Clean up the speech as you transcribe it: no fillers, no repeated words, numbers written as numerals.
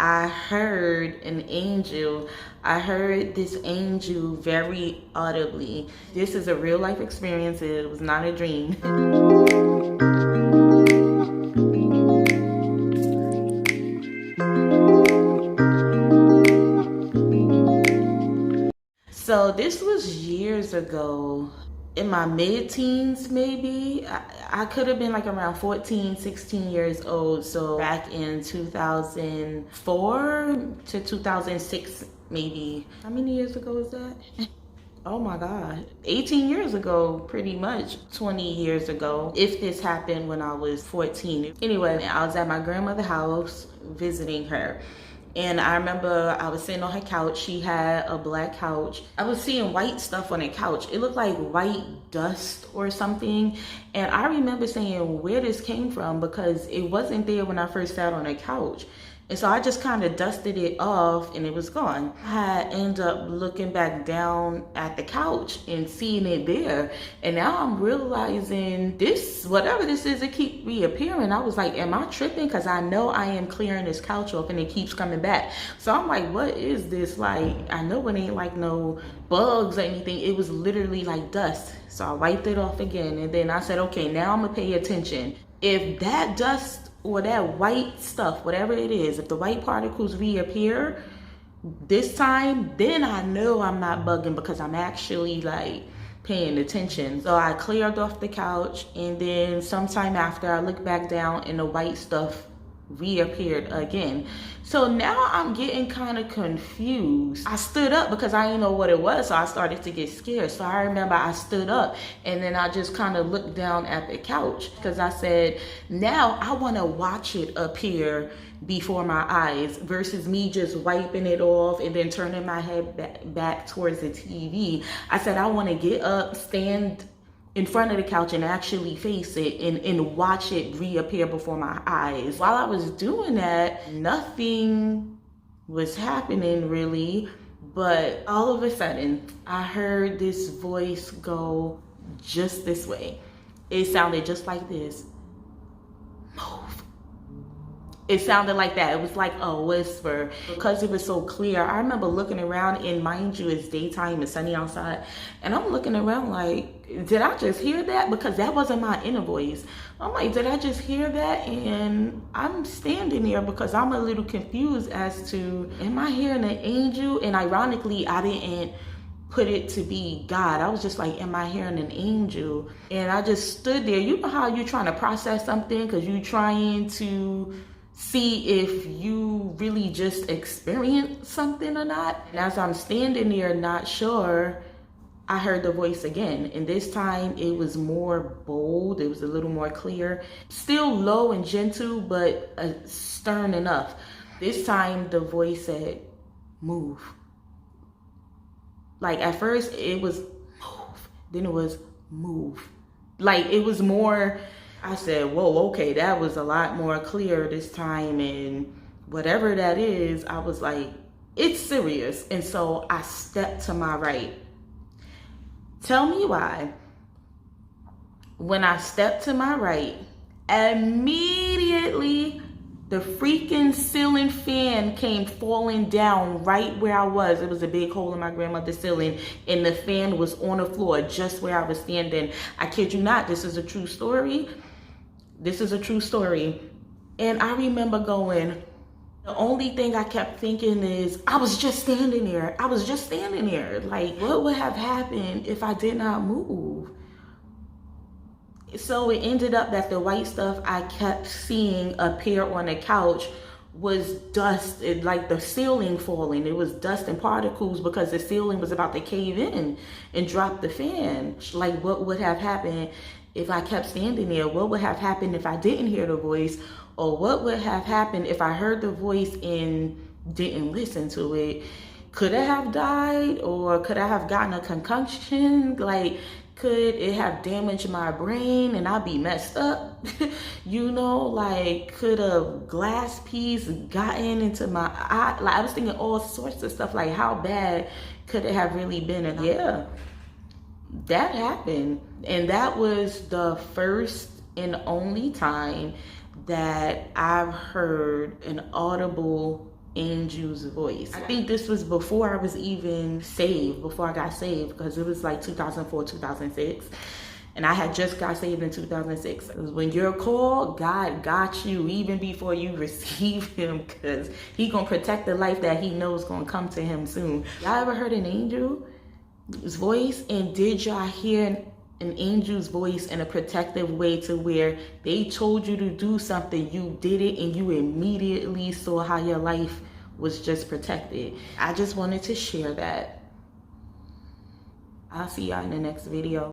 I heard an angel. I heard this angel very audibly. This is a real life experience. It was not a dream. So this was years ago, in my mid-teens maybe. I could have been like around 14, 16 years old. So back in 2004 to 2006 maybe. How many years ago is that? Oh my God. 18 years ago, pretty much. 20 years ago. If this happened when I was 14. Anyway, I was at my grandmother's house visiting her. And I remember I was sitting on her couch. She had a black couch. I was seeing white stuff on the couch. It looked like white dust or something. And I remember saying where this came from because it wasn't there when I first sat on the couch. And so I just kind of dusted it off and it was gone. I ended up looking back down at the couch and seeing it there. And now I'm realizing this, whatever this is, it keeps reappearing. I was like, am I tripping? Because I know I am clearing this couch off and it keeps coming back. So I'm like, what is this? Like, I know it ain't like no bugs or anything. It was literally like dust. So I wiped it off again. And then I said, okay, now I'm gonna pay attention. If that dust or that white stuff, whatever it is, if the white particles reappear this time, then I know I'm not bugging because I'm actually like paying attention. So I cleared off the couch, and then sometime after I looked back down and the white stuff reappeared again. So now I'm getting kind of confused. I stood up because I didn't know what it was, so I started to get scared. So I remember I stood up and then I just kind of looked down at the couch because I said, now I want to watch it appear before my eyes versus me just wiping it off and then turning my head back towards the TV. I said, I want to get up, stand in front of the couch and actually face it and watch it reappear before my eyes. While I was doing that, nothing was happening really, but all of a sudden I heard this voice go just this way. It sounded just like this. Move. It sounded like that. It was like a whisper because it was so clear. I remember looking around, and mind you, it's daytime, it's sunny outside, and I'm looking around like, did I just hear that? Because that wasn't my inner voice. I'm like, did I just hear that? And I'm standing there because I'm a little confused as to, am I hearing an angel? And ironically, I didn't put it to be God. I was just like, am I hearing an angel? And I just stood there. You know how you're trying to process something because you're trying to see if you really just experienced something or not. And as I'm standing there not sure, I heard the voice again. And this time it was more bold. It was a little more clear. Still low and gentle, but stern enough. This time the voice said, move. Like at first it was move. Then it was move. Like it was more, I said, whoa, okay, that was a lot more clear this time. And whatever that is, I was like, it's serious. And so I stepped to my right. Tell me why. When I stepped to my right, immediately the freaking ceiling fan came falling down right where I was. It was a big hole in my grandmother's ceiling, and the fan was on the floor just where I was standing. I kid you not, this is a true story. This is a true story. And I remember going, the only thing I kept thinking is, I was just standing there. I was just standing there. Like, what would have happened if I did not move? So it ended up that the white stuff I kept seeing appear on the couch was dust, like the ceiling falling. It was dust and particles because the ceiling was about to cave in and drop the fan. Like, what would have happened if I kept standing there? What would have happened if I didn't hear the voice? Or what would have happened if I heard the voice and didn't listen to it? Could I have died? Or could I have gotten a concussion? Like, could it have damaged my brain and I'd be messed up? You know, like, could a glass piece gotten into my eye? Like, I was thinking all sorts of stuff, like how bad could it have really been? And yeah, that happened. And that was the first and only time that I've heard an audible angel's voice. I think this was before I was even saved, before I got saved, because it was like 2004, 2006. And I had just got saved in 2006. When you're called, God got you even before you receive him, because he gonna protect the life that he knows gonna come to him soon. Y'all ever heard an angel's voice? And did y'all hear an angel's voice in a protective way to where they told you to do something, you did it, and you immediately saw how your life was just protected? I just wanted to share that. I'll see y'all in the next video.